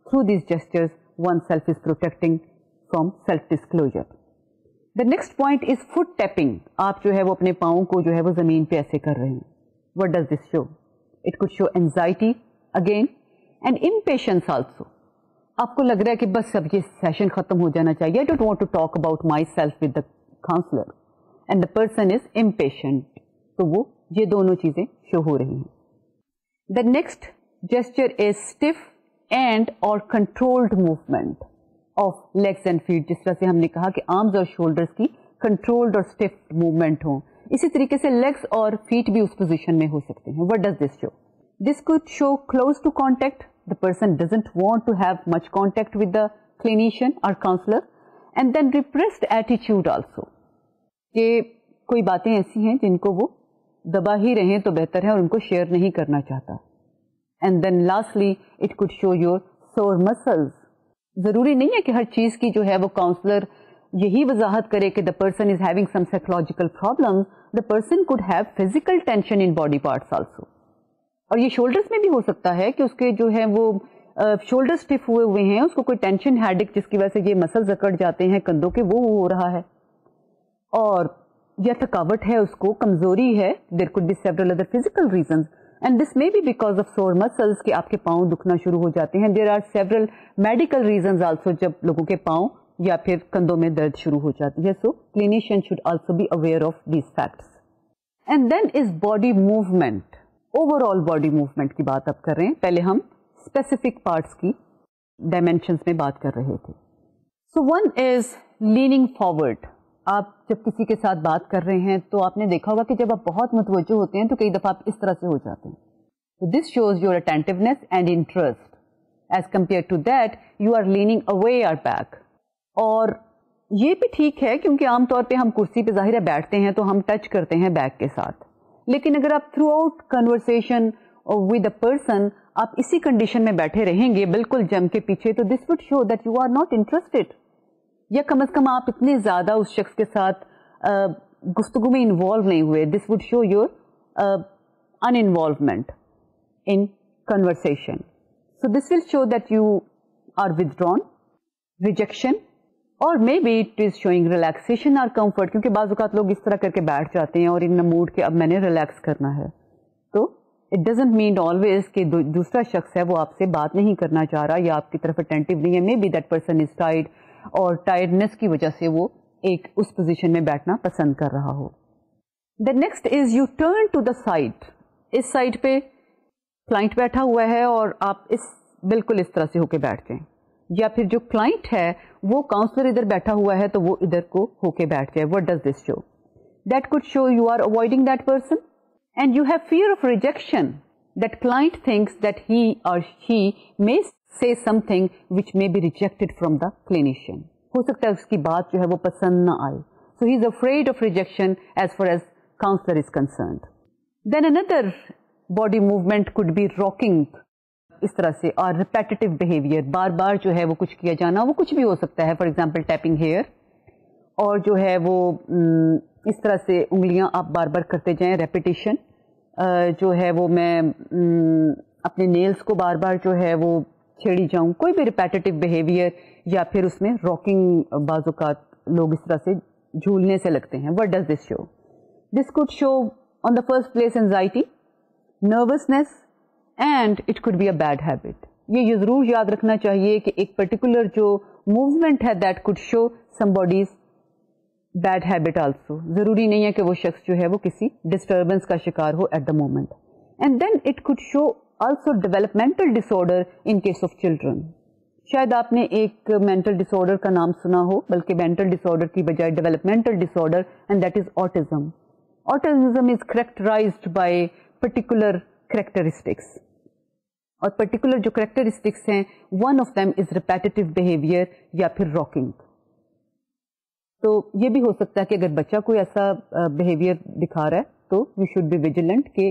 through this gestures one self is protecting from self disclosure. The next point is foot tapping. आप जो है वो अपने पाँव को जो है वो जमीन पे ऐसे कर रहे हैं. What does this show? It could show anxiety again and impatience also. आपको लग रहा है कि बस अब ये सेशन खत्म हो जाना चाहिए, I don't want to talk about myself with the counsellor, and the person is impatient. तो वो ये दोनों चीजें शो हो रही हैं. The next gesture is stiff and or controlled movement of legs and feet. जिस तरह से हमने कहा कि आर्म्स और शोल्डर्स की कंट्रोल्ड और स्टिफ मूवमेंट हो, इसी तरीके से लेग्स और फीट भी उस पोजीशन में हो सकते हैं. What does this show? This could show close to contact. The person doesn't want to have much contact with the clinician or counselor. And then repressed attitude also. कि कोई बातें ऐसी हैं जिनको वो दबा ही रहें तो बेहतर है और उनको शेयर नहीं करना चाहता. And then lastly, it could show your sore muscles. जरूरी नहीं है कि हर चीज की जो है वो काउंसलर यही वजाहत करे कि the person is having some psychological problems. The person could have physical tension in body parts also. और ये शोल्डर्स में भी हो सकता है कि उसके जो है वो शोल्डर स्टिफ हुए हैं, उसको कोई टेंशन हेडेक जिसकी वजह से ये मसल्स अकड़ जाते हैं कंधों के, वो हो रहा है. और या थकावट है, उसको कमजोरी है. There could be several other physical reasons and this may be because of sore muscles कि आपके पाँव दुखना शुरू हो जाते हैं. There are several medical reasons also जब लोगों के पाँव या फिर कंधों में दर्द शुरू हो जाती है. So clinician should also be aware of these facts. And then is body movement. Overall body movement की बात अब कर रहे हैं. पहले हम स्पेसिफिक पार्ट्स की डायमेंशंस में बात कर रहे थे. So one is leaning forward. आप जब किसी के साथ बात कर रहे हैं तो आपने देखा होगा कि जब आप बहुत मुतवज्जो होते हैं तो कई दफा आप इस तरह से हो जाते हैं. तो this shows your attentiveness and interest. As compare to that you are leaning away your back. और ये भी ठीक है क्योंकि आमतौर पे हम कुर्सी पे जाहिर है बैठते हैं तो हम टच करते हैं बैक के साथ. लेकिन अगर आप through out conversation with a person आप इसी कंडीशन में बैठे रहेंगे बिल्कुल जम के पीछे, तो this would show that you are not interested, या कम से कम आप इतने ज्यादा उस शख्स के साथ गुफ्तगू में इन्वॉल्व नहीं हुए. This would show your uninvolvement in conversation. So this will show that you are withdrawn, rejection, और may be it is showing relaxation और कंफर्ट, क्योंकि बाज़ औक़ात लोग इस तरह करके बैठ जाते हैं और इन मूड के अब मैंने रिलैक्स करना है. तो इट डजंट मीन ऑलवेज कि दूसरा शख्स है वो आपसे बात नहीं करना चाह रहा या आपकी तरफ अटेंटिव नहीं है. May be that person is tired और टायर्डनेस की वजह से वो एक उस पोजीशन में बैठना पसंद कर रहा हो. The next is you turn to the side. इस साइड पे क्लाइंट बैठा हुआ है और आप बिल्कुल इस तरह से होके बैठ जाएं, या फिर जो क्लाइंट है वो काउंसलर इधर बैठा हुआ है तो वो इधर को होके बैठ जाए. What does this show? That could show you are avoiding that person and you have fear of rejection. That client thinks that he or she may say something which may be rejected from the clinician. हो सकता है उसकी बात जो है वो पसंद ना आए. So he is afraid of rejection as far as counsellor is concerned. Then another body movement could be rocking इस तरह से, और रिपेटिटिव बिहेवियर, बार बार जो है वो कुछ किया जाना, वो कुछ भी हो सकता है. फॉर एग्जांपल टैपिंग हेयर, और जो है वो इस तरह से उंगलियां आप बार बार करते जाएं. रेपिटेशन जो है वो मैं अपने नेल्स को बार बार जो है वो छेड़ी जाऊं, कोई भी रिपेटिटिव बिहेवियर, या फिर उसमें रॉकिंग, बाज़ औक़ात लोग इस तरह से झूलने से लगते हैं. What does this show? This could show on the first place anxiety, nervousness, and it could be a bad habit. ये जरूर याद रखना चाहिए कि एक पर्टिकुलर जो मूवमेंट है that could show somebody's bad habit also. जरूरी नहीं है कि वो शख्स जो है वो किसी डिस्टर्बेंस का शिकार हो at the moment. And then it could show also developmental disorder in case of children. शायद आपने एक मेंटल डिसऑर्डर का नाम सुना हो, बल्कि मेंटल डिसऑर्डर की बजाय developmental disorder, and that is autism. Autism is characterized by particular characteristics. और particular जो characteristics हैं, one of them is repetitive behavior या फिर rocking. तो ये भी हो सकता है कि अगर बच्चा कोई ऐसा behavior दिखा रहा है तो we should be vigilant कि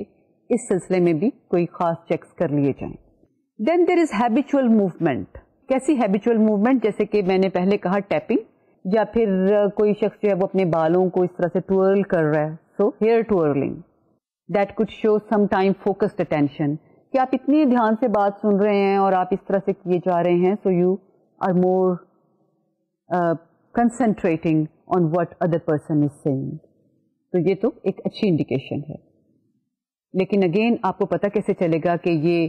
इस सिलसिले में भी कोई खास चेक्स कर लिए जाएं. Then there is habitual movement. कैसी habitual movement? जैसे कि मैंने पहले कहा टैपिंग, या फिर कोई शख्स जो है वो अपने बालों को इस तरह से twirl कर रहा है, so hair twirling. That could show some time focused attention. कि आप इतनी ध्यान से बात सुन रहे हैं और आप इस तरह से किए जा रहे हैं, so you are more concentrating on what other person is saying. तो ये तो एक अच्छी इंडिकेशन है. लेकिन अगेन आपको पता कैसे चलेगा कि ये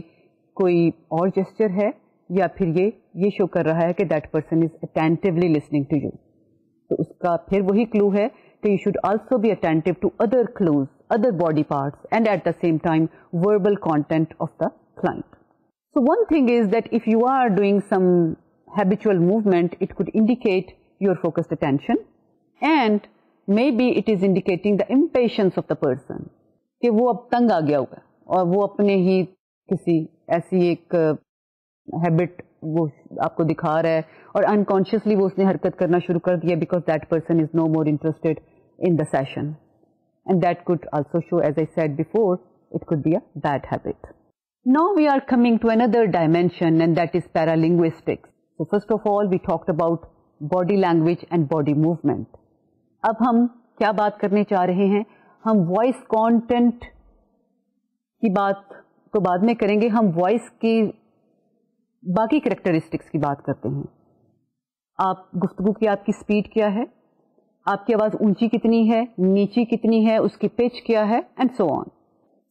कोई और जेस्चर है या फिर ये शो कर रहा है कि that person is attentively listening to you. तो उसका फिर वही क्लू है कि you should also be attentive to other clues, other body parts, and at the same time verbal content of the client. So one thing is that if you are doing some habitual movement, it could indicate your focused attention, and maybe it is indicating the impatience of the person, कि वो अब तंग आ गया होगा और वो अपने ही किसी ऐसी एक हैबिट वो आपको दिखा रहा है और अनकॉन्शियसली वो उसने हरकत करना शुरू कर दिया because that person is no more interested in the session. And that could also show, as I said before, it could be a bad habit. Now we are coming to another dimension, and that is paralinguistics. So first of all, we talked about body language and body movement. अब हम क्या बात करने चाह रहे हैं? हम voice content की बात तो बाद में करेंगे, हम voice की बाकी characteristics की बात करते हैं. आप गुफ्तगू की आपकी स्पीड क्या है, आपकी आवाज ऊंची कितनी है, नीची कितनी है, उसकी पिच क्या है, and so on.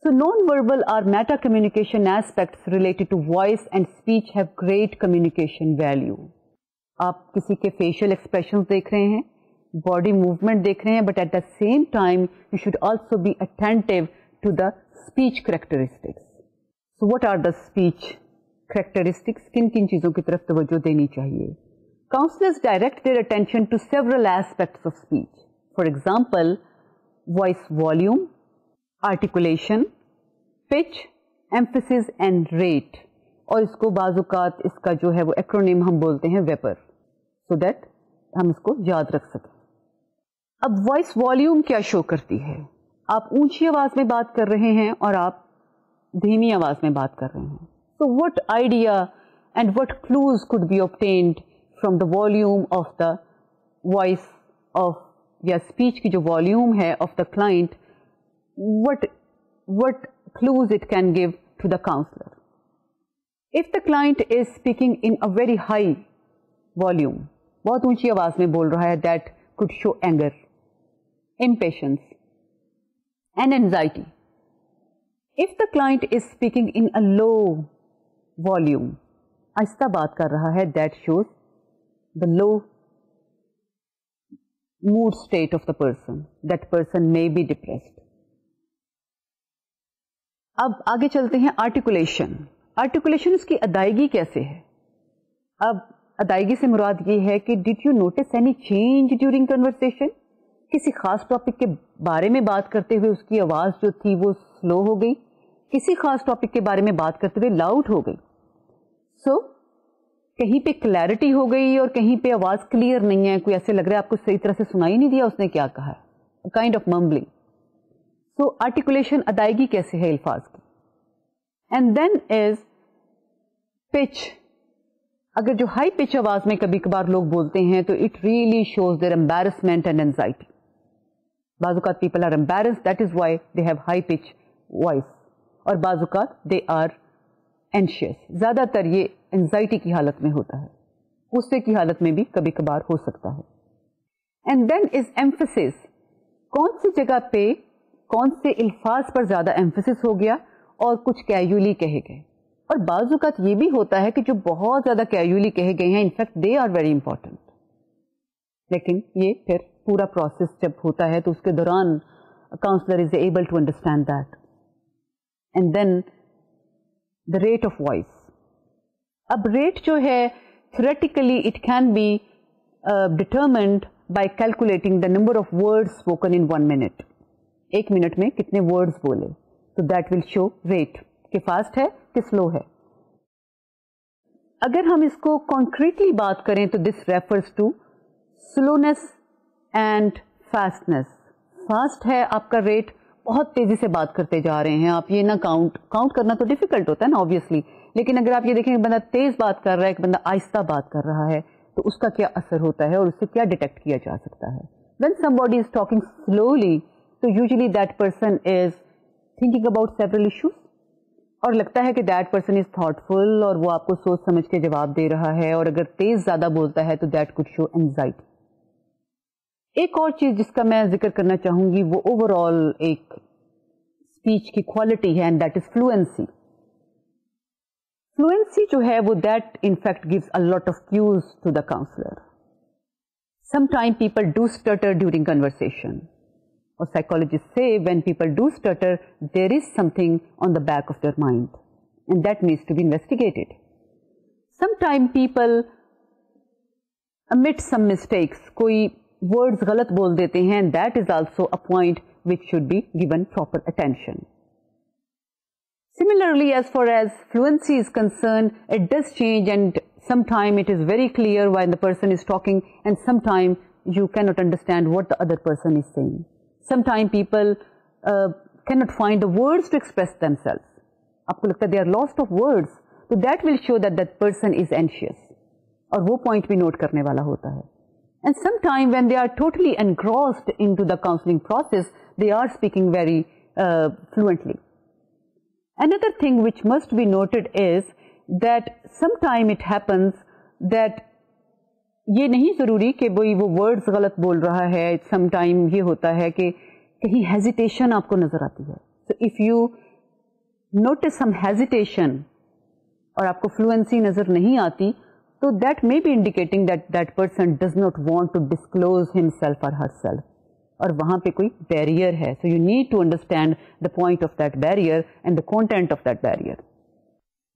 So non verbal or meta communication aspects related to voice and speech have great communication value. आप किसी के फेशियल एक्सप्रेशंस देख रहे हैं, बॉडी मूवमेंट देख रहे हैं, but at the same time you should also be attentive to the speech characteristics. So what are the speech characteristics? किन किन चीजों की तरफ तवज्जो देनी चाहिए? Counselors direct their attention to several aspects of speech. For example, voice volume, articulation, pitch, emphasis and rate. और इसको बाज़-औक़ात इसका जो है वो एक्रोनिम हम बोलते हैं वेपर, so that हम इसको याद रख सकें. अब वॉइस वॉल्यूम क्या शो करती है? आप ऊंची आवाज में बात कर रहे हैं और आप धीमी आवाज में बात कर रहे हैं. So what idea and what clues could be obtained from the volume of the voice of या speech की जो volume है of the client, what clues it can give to the counselor? If the client is speaking in a very high volume, बहुत ऊंची आवाज में बोल रहा है, that could show anger, impatience and anxiety. If the client is speaking in a low volume, आहिस्ता बात कर रहा है, that shows the low mood state of the person. That person may be depressed. अब आगे चलते हैं आर्टिकुलेशन. आर्टिकुलेशन उसकी अदायगी कैसे है? अब अदायगी से मुराद ये है कि did you notice any change during conversation? किसी खास टॉपिक के बारे में बात करते हुए उसकी आवाज जो थी वो स्लो हो गई, किसी खास टॉपिक के बारे में बात करते हुए लाउड हो गई. सो कहीं पे क्लैरिटी हो गई और कहीं पे आवाज क्लियर नहीं है, कोई ऐसे लग रहा है आपको सही तरह से सुनाई नहीं दिया उसने क्या कहा है, kind of mumbling. So articulation अदायगी कैसे है अल्फाज की. And then is pitch. अगर जो हाई पिच आवाज में कभी कभार लोग बोलते हैं तो it really shows their embarrassment and anxiety. बाज़-औक़ात people are embarrassed, that is why they have high pitch voice, और बाज़-औक़ात दे आर एंशियस. ज्यादातर ये एंजाइटी की हालत में होता है, गुस्से की हालत में भी कभी कभार हो सकता है. And then is emphasis. कौन सी जगह पे कौन से अल्फाज पर ज्यादा एम्फेसिस हो गया और कुछ कैजुअली कहे गए. और बाज़-औक़ात ये भी होता है कि जो बहुत ज्यादा कैजुअली कहे गए हैं, in fact they are very important. लेकिन ये फिर पूरा प्रोसेस जब होता है तो उसके दौरान counsellor is able to understand that. And then the rate of voice. अब रेट जो है theoretically it can be determined by calculating the number of words spoken in 1 minute. 1 minute में कितने वर्ड्स बोले, तो दैट विल शो रेट कि fast है कि स्लो है. अगर हम इसको कॉन्क्रीटली बात करें तो this refers to slowness and fastness. Fast है आपका रेट, बहुत तेजी से बात करते जा रहे हैं आप, ये ना काउंट करना तो डिफिकल्ट होता है ना ऑब्वियसली, लेकिन अगर आप ये देखें बंदा तेज बात कर रहा है, एक बंदा आहिस्ता बात कर रहा है, तो उसका क्या असर होता है और उससे क्या डिटेक्ट किया जा सकता है. When somebody is talking slowly, तो usually that person is thinking about several issues, और लगता है कि that person is thoughtful और वो आपको सोच समझ के जवाब दे रहा है. और अगर तेज ज्यादा बोलता है तो that could show anxiety. एक और चीज जिसका मैं जिक्र करना चाहूंगी वो ओवरऑल एक स्पीच की क्वालिटी है, and that is fluency. Fluency जो है वो that in fact gives a lot of cues to the counsellor. Sometimes people do stutter during conversation, or psychologists say when people do stutter, there is something on the back of their mind, and that needs to be investigated. Sometimes people omit some mistakes, कोई words गलत बोल देते हैं, and that is also a point which should be given proper attention. Similarly, as far as fluency is concerned, it does change, and sometimes it is very clear when the person is talking, and sometimes you cannot understand what the other person is saying. Sometimes people cannot find the words to express themselves. आपको लगता है they are lost of words, so that will show that that person is anxious. और वो point भी note करने वाला होता है. And sometimes when they are totally engrossed into the counseling process, they are speaking very fluently. Another thing which must be noted is that sometime it happens that ये नहीं जरूरी कि वो वर्ड्स गलत बोल रहा है. sometime ये होता है कि कहीं हेजिटेशन आपको नजर आती है. so if you notice some hesitation और आपको फ्लुएंसी नजर नहीं आती, तो that may be indicating that that person does not want to disclose himself or herself, और वहां पे कोई बैरियर है. so you need to understand the point of that barrier and the content of that barrier.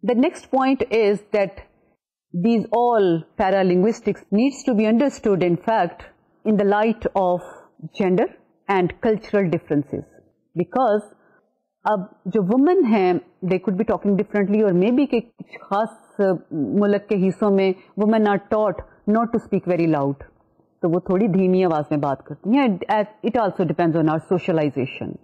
The next point is that these all paralinguistics needs to be understood in fact in the light of gender and cultural differences, because अब जो women हैं they could be talking differently, और maybe के कुछ खास मुल्क के हिस्सों में women are taught not to speak very loud, तो वो थोड़ी धीमी आवाज में बात करती हैं. It also depends on our socialization.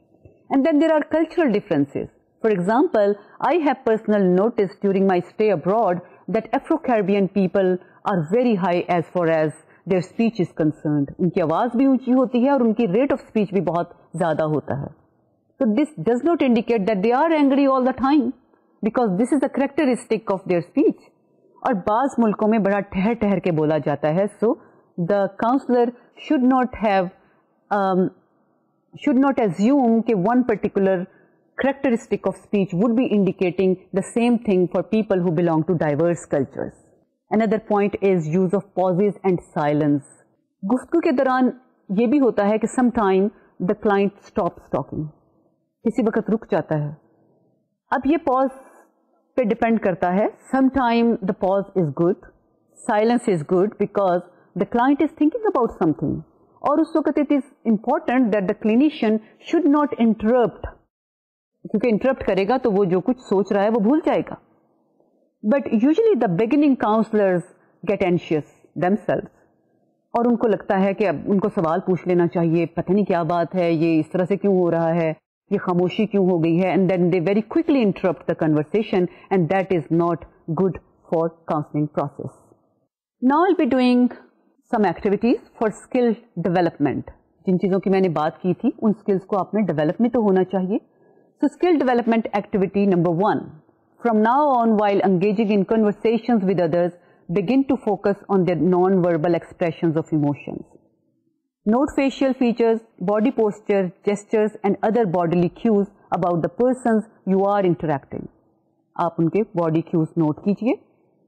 And then there are cultural differences. For example, I have personally noticed during my stay abroad that Afro-Caribbean people are very high as far as their speech is concerned. उनकी आवाज भी ऊंची होती है और उनकी rate of speech भी बहुत ज्यादा होता है. So this does not indicate that they are angry all the time, because this is a characteristic of their speech. और बाज मुल्कों में बड़ा ठहर ठहर के बोला जाता है. So the counselor should not assume कि one particular characteristic of speech would be indicating the same thing for people who belong to diverse cultures. Another point is use of pauses and silence. गुफ्तगू के दौरान ये भी होता है कि sometime the client stops talking, किसी वक्त रुक जाता है. अब ये pause पे डिपेंड करता है. Sometime the pause is good, silence is good because the client is thinking about something, और उस वक्त it is important that the clinician should not interrupt, क्योंकि इंटरप्ट करेगा तो वो जो कुछ सोच रहा है वो भूल जाएगा. But usually the beginning counsellors get anxious themselves, और उनको लगता है कि अब उनको सवाल पूछ लेना चाहिए, पता नहीं क्या बात है, ये इस तरह से क्यों हो रहा है, ये खामोशी क्यों हो गई है, and then they very quickly interrupt the conversation, and that is not good for counselling process. Now I will be doing some activities for skill development. जिन चीजों की मैंने बात की थी उन स्किल्स को आप में डेवलप में तो होना चाहिए. So skill development activity number 1. From now on, while engaging in conversations with others, begin to focus on their non-verbal expressions of emotions. Note facial features, body posture, gestures and other bodily cues about the persons you are interacting. आप उनके body cues note कीजिए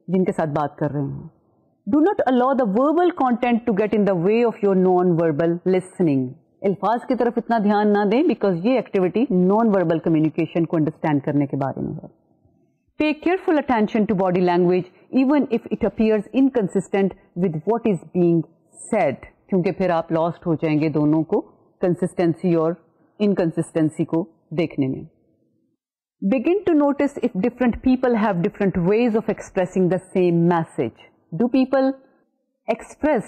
जिनके साथ बात कर रहे हैं. Do not allow the verbal content to get in the way of your non-verbal listening. अल्फाज की तरफ इतना ध्यान ना दें, बिकॉज ये एक्टिविटी नॉन वर्बल कम्युनिकेशन को अंडरस्टैंड करने के बारे में है. Pay careful attention to body language even if it appears inconsistent with what is being said, क्योंकि फिर आप लॉस्ट हो जाएंगे दोनों को कंसिस्टेंसी और इनकंसिस्टेंसी को देखने में. Begin to notice if different people have different ways of expressing the same message. Do people express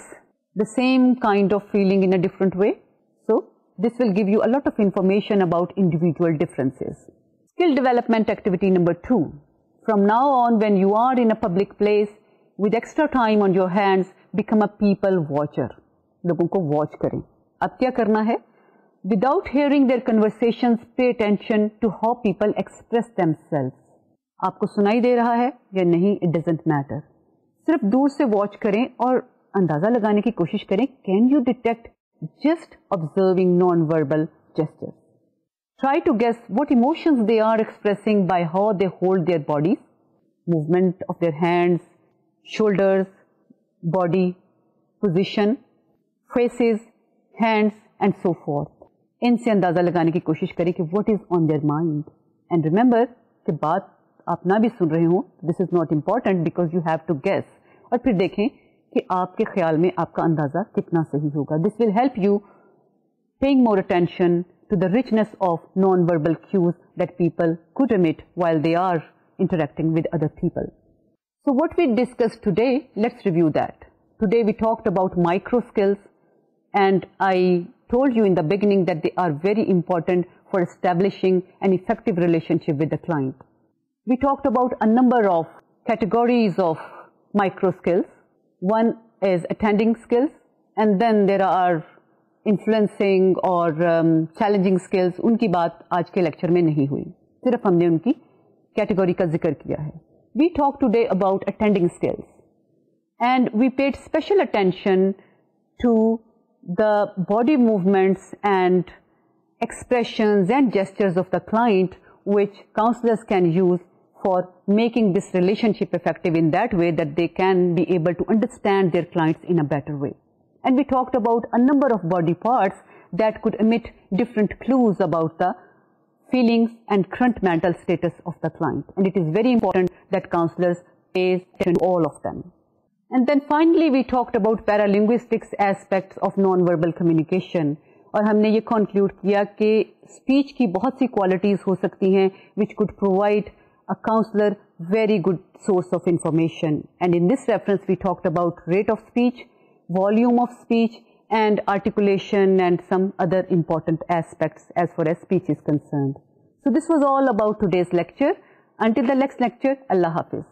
the same kind of feeling in a different way? So, this will give you a lot of information about individual differences. Skill development activity number 2. From now on, when you are in a public place with extra time on your hands, become a people watcher. लोगों को watch करें. अब क्या करना है? Without hearing their conversations, pay attention to how people express themselves. आपको सुनाई दे रहा है या नहीं, it doesn't matter. सिर्फ दूर से watch करें और अंदाजा लगाने की कोशिश करें. Can you detect just observing non-verbal gestures? Try to guess what emotions they are expressing by how they hold their bodies, movement of their hands, shoulders, body, position, faces, hands and so forth. इनसे अंदाजा लगाने की कोशिश करें कि what is on their mind. And remember कि बात आप ना भी सुन रहे हो, this is not important because you have to guess. और फिर देखें कि आपके ख्याल में आपका अंदाजा कितना सही होगा. This will help you paying more attention to the richness of non-verbal cues that people could emit while they are interacting with other people. So what we discussed today, let's review that. Today we talked about micro skills, and I told you in the beginning that they are very important for establishing an effective relationship with the client. We talked about a number of categories of micro skills. One is attending skills, and then there are influencing or challenging skills. उनकी बात आज के lecture में नहीं हुई, सिर्फ हमने उनकी कैटेगरी का जिक्र किया है. We talked today about attending skills, and we paid special attention to the body movements and expressions and gestures of the client, which counselors can use for making this relationship effective in that way that they can be able to understand their clients in a better way. And we talked about a number of body parts that could emit different clues about the feelings and current mental status of the client. And it is very important that counselors pay attention to all of them. And then finally we talked about paralinguistics aspects of non-verbal communication. और हमने ये conclude किया कि speech की बहुत सी qualities हो सकती हैं which could provide a counselor very good source of information. And in this reference we talked about rate of speech, volume of speech, and articulation and some other important aspects as far as speech is concerned. So this was all about today's lecture. Until the next lecture, Allah Hafiz.